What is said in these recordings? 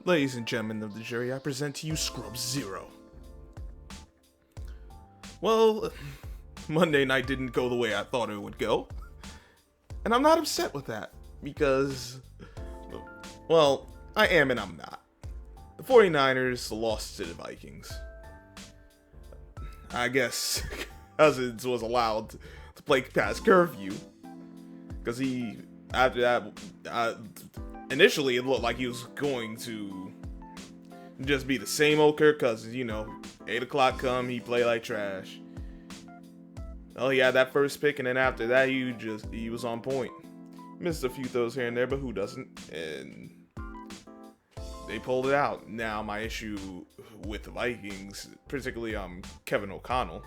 Ladies and gentlemen of the jury, I present to you Scrub Zero. Well, Monday night didn't go the way I thought it would go. And I'm not upset with that, because, well, I am and I'm not. The 49ers lost to the Vikings. I guess Cousins was allowed to play past Curfew, because after that, initially it looked like he was going to just be the same old Kirk Cousins, 8 o'clock come, he play like trash. Oh, he had that first pick, and then after that, he was on point. Missed a few throws here and there, but who doesn't? And they pulled it out. Now, my issue with the Vikings, particularly Kevin O'Connell,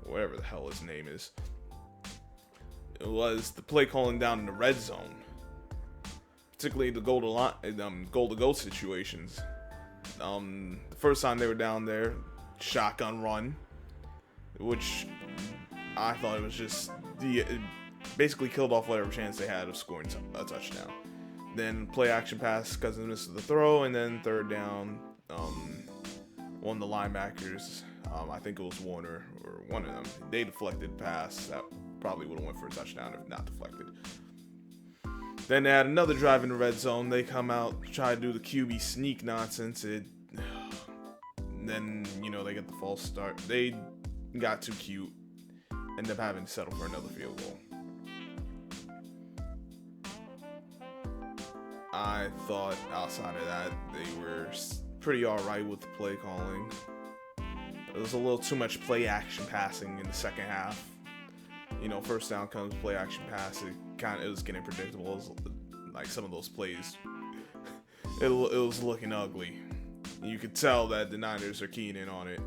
whatever the hell his name is, it was the play calling down in the red zone, particularly the goal to go situations. The first time they were down there, shotgun run, which I thought it was just it basically killed off whatever chance they had of scoring a touchdown. Then play action pass, Cousins missed the throw, and then third down, one of the linebackers, I think it was Warner or one of them, they deflected pass that probably would have went for a touchdown if not deflected. Then they had another drive in the red zone. They come out, try to do the QB sneak nonsense. Then, they get the false start. They got too cute. Ended up having to settle for another field goal. I thought outside of that, they were pretty alright with the play calling. There was a little too much play action passing in the second half. First down comes, play action pass. It was getting predictable. It was, like some of those plays, it was looking ugly. You could tell that the Niners are keying in on it.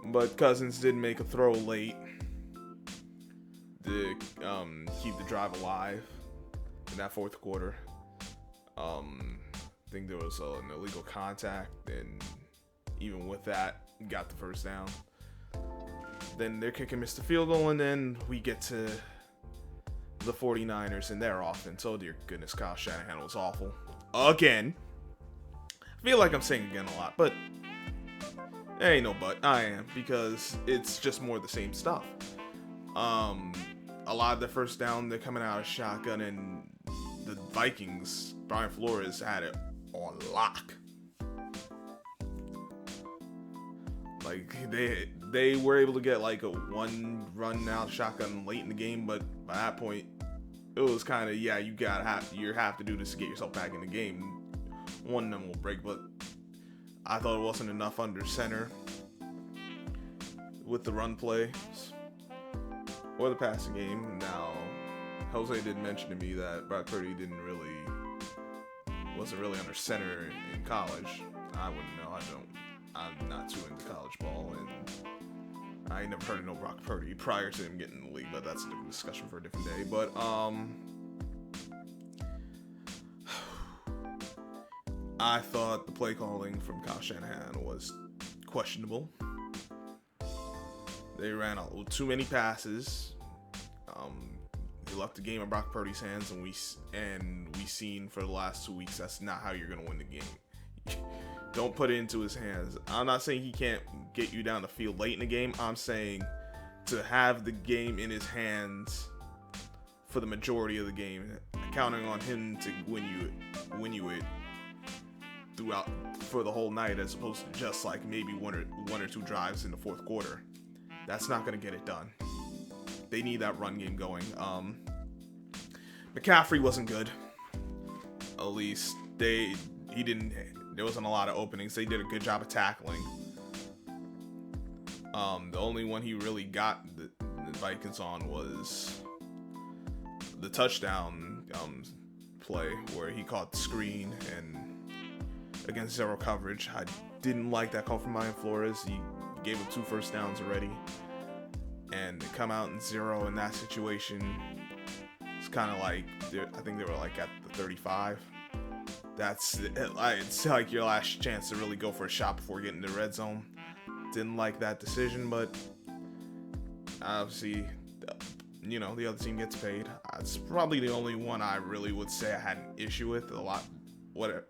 But Cousins did make a throw late to keep the drive alive in that fourth quarter. I think there was an illegal contact, and even with that, got the first down. Then their kicker missed the field goal, and then we get to the 49ers and their offense. Oh dear goodness, Kyle Shanahan was awful. Again. I feel like I'm saying again a lot, but there ain't no but. I am, because it's just more of the same stuff. A lot of the first down, they're coming out of shotgun, and the Vikings, Brian Flores had it on lock. Like, they were able to get like a one run out shotgun late in the game, but by that point, it was kind of, you have to do this to get yourself back in the game. One of them will break, but I thought it wasn't enough under center with the run play or the passing game. Now, Jose did mention to me that Brock Purdy wasn't really under center in college. I wouldn't know. I'm not too into college ball, and I ain't never heard of no Brock Purdy prior to him getting in the league, but that's a different discussion for a different day. But I thought the play calling from Kyle Shanahan was questionable. They ran too many passes. They left the game in Brock Purdy's hands, and we seen for the last 2 weeks that's not how you're gonna win the game. Don't put it into his hands. I'm not saying he can't get you down the field late in the game. I'm saying to have the game in his hands for the majority of the game, counting on him to win you it throughout for the whole night, as opposed to just like maybe one or two drives in the fourth quarter. That's not going to get it done. They need that run game going. McCaffrey wasn't good. At least there wasn't a lot of openings. They did a good job of tackling. The only one he really got the Vikings on was the touchdown play where he caught the screen and against zero coverage. I didn't like that call from Brian Flores. He gave him 2 first downs already, and to come out in zero in that situation, it's kind of like, I think they were like at the 35. It's like your last chance to really go for a shot before getting to the red zone. Didn't like that decision, but obviously, the other team gets paid. It's probably the only one I really would say I had an issue with. A lot whatever.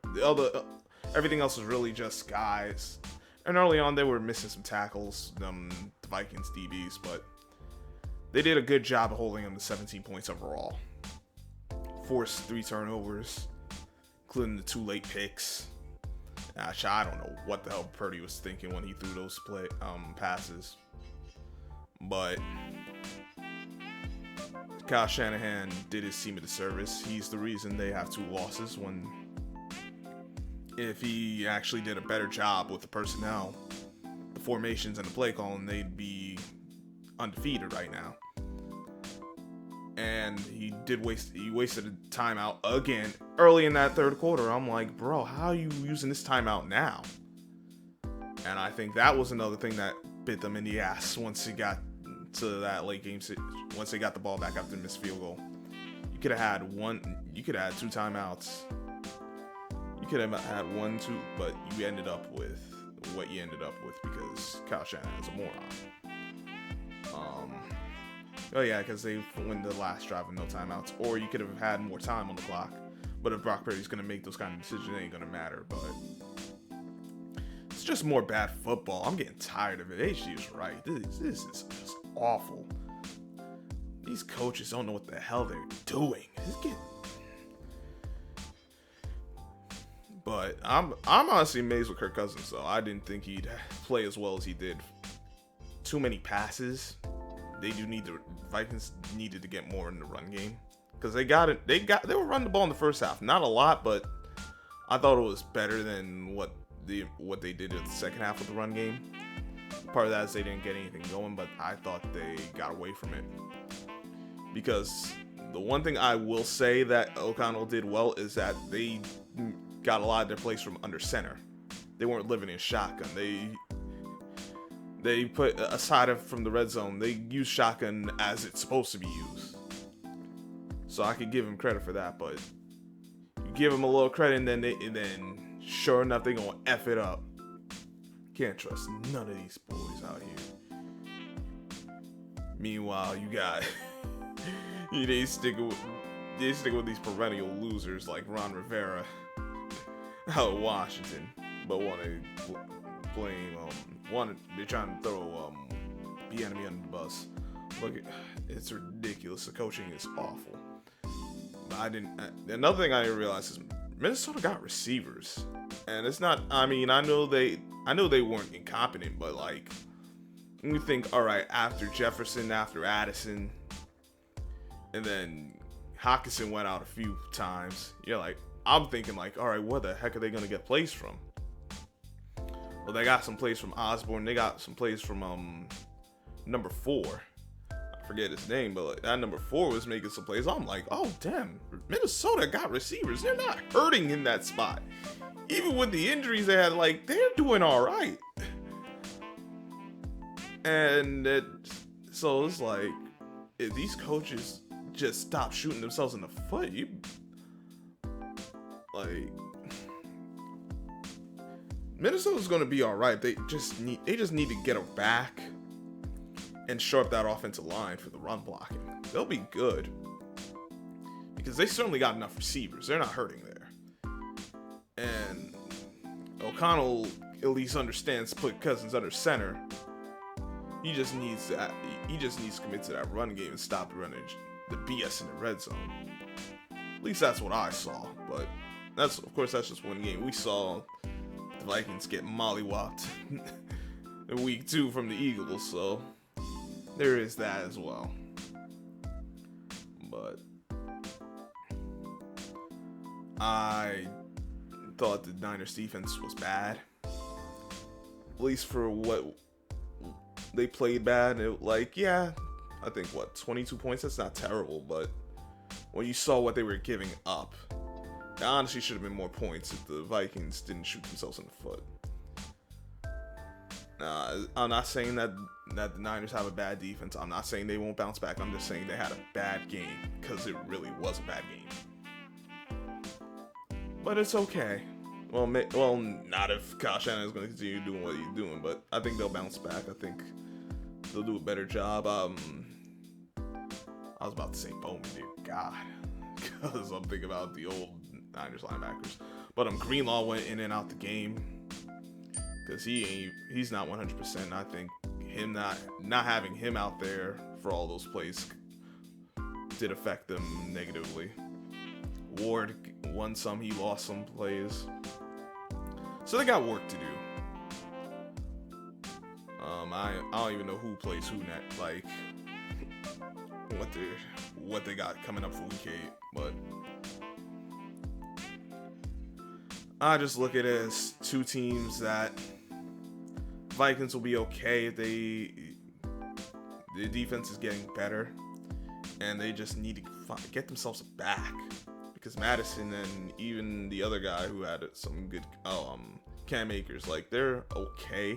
Everything else was really just guys. And early on, they were missing some tackles, the Vikings DBs, but they did a good job of holding them to 17 points overall. Forced 3 turnovers, including the 2 late picks. Actually, I don't know what the hell Purdy was thinking when he threw those passes. But Kyle Shanahan did his team a disservice. He's the reason they have 2 losses, when if he actually did a better job with the personnel, the formations, and the play calling, they'd be undefeated right now. And he wasted a timeout again early in that third quarter. I'm like, bro, how are you using this timeout now? And I think that was another thing that bit them in the ass once he got to that late game. Once they got the ball back after the missed field goal, you could have had 2 timeouts. You could have had 1, 2, but you ended up with what you ended up with because Kyle Shanahan is a moron. Oh yeah, because they win the last drive with no timeouts. Or you could have had more time on the clock. But if Brock Purdy's going to make those kind of decisions, it ain't going to matter. But it's just more bad football. I'm getting tired of it. HG's right. This is just awful. These coaches don't know what the hell they're doing. But I'm honestly amazed with Kirk Cousins, though. I didn't think he'd play as well as he did. Too many passes. The Vikings needed to get more in the run game, because they were running the ball in the first half, not a lot, but I thought it was better than what they did in the second half of the run game. Part of that is they didn't get anything going, but I thought they got away from it, because the one thing I will say that O'Connell did well is that they got a lot of their plays from under center. They weren't living in shotgun. They put, aside from the red zone, they use shotgun as it's supposed to be used. So I could give him credit for that, but you give him a little credit, and then sure enough, they're going to F it up. Can't trust none of these boys out here. Meanwhile, you got they stick with these perennial losers like Ron Rivera out of Washington, but want to blame they're trying to throw Bieniemy under the bus. Look, it's ridiculous. The coaching is awful. But another thing I didn't realize is Minnesota got receivers, and it's not. I mean, I know they weren't incompetent, but like, when you think, all right, after Jefferson, after Addison, and then Hockenson went out a few times, you're like, I'm thinking like, all right, where the heck are they gonna get plays from? Well, they got some plays from Osborne. They got some plays from number 4. I forget his name, but like, that number 4 was making some plays. I'm like, oh damn, Minnesota got receivers. They're not hurting in that spot. Even with the injuries they had, like, they're doing all right. And so it's like, if these coaches just stop shooting themselves in the foot, Minnesota's going to be all right. They just need to get her back and shore up that offensive line for the run blocking. They'll be good, because they certainly got enough receivers. They're not hurting there. And O'Connell at least understands put Cousins under center. He just needs to commit to that run game and stop running the BS in the red zone. At least that's what I saw. But that's just one game. We saw the Vikings get mollywopped in week 2 from the Eagles, so there is that as well. But I thought the Niners defense was bad, at least for what they played bad. I think 22 points, that's not terrible, but when you saw what they were giving up, it honestly should have been more points if the Vikings didn't shoot themselves in the foot. I'm not saying that the Niners have a bad defense. I'm not saying they won't bounce back. I'm just saying they had a bad game, because it really was a bad game. But it's okay. Well, not if Kyle Shanahan is going to continue doing what he's doing, but I think they'll bounce back. I think they'll do a better job. I was about to say Bowman, dude. God. Because I'm thinking about the old Niners linebackers. But Greenlaw went in and out the game because he's not 100%. I think him not having him out there for all those plays did affect them negatively. Ward won some, he lost some plays, so they got work to do. I don't even know who plays who next, like what they got coming up for week 8, but I just look at it as two teams that Vikings will be okay if the defense is getting better, and they just need to get themselves back, because Madison and even the other guy who had some good Cam Akers, like, they're okay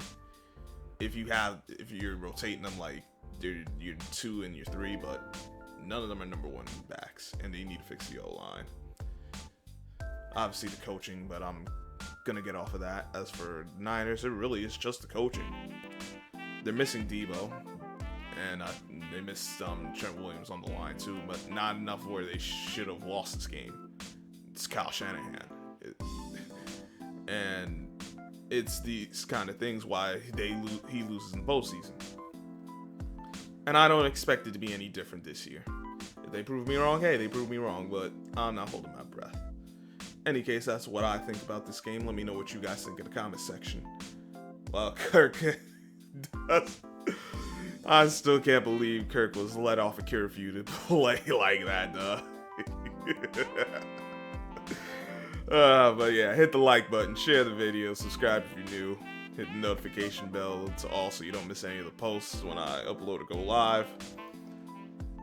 if you're rotating them, like they're your 2 and your 3, but none of them are number 1 backs, and they need to fix the O-line. Obviously the coaching, but I'm gonna get off of that. As for Niners, it really is just the coaching. They're missing Debo, and they missed Trent Williams on the line too, but not enough where they should have lost this game. It's Kyle Shanahan, and it's these kind of things why he loses in postseason. And I don't expect it to be any different this year. If they prove me wrong, hey, they prove me wrong, but I'm not holding my breath. Any case, that's what I think about this game. Let me know what you guys think in the comment section. Well, Kirk, I still can't believe Kirk was let off a curfew to play like that, duh. But yeah, hit the like button, share the video, subscribe if you're new, hit the notification bell so you don't miss any of the posts when I upload or go live.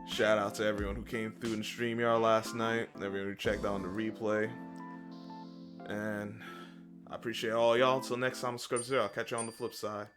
Shout out to everyone who came through in the StreamYard last night, everyone who checked out on the replay. And I appreciate all y'all. Until next time, Scrub Zero. I'll catch you on the flip side.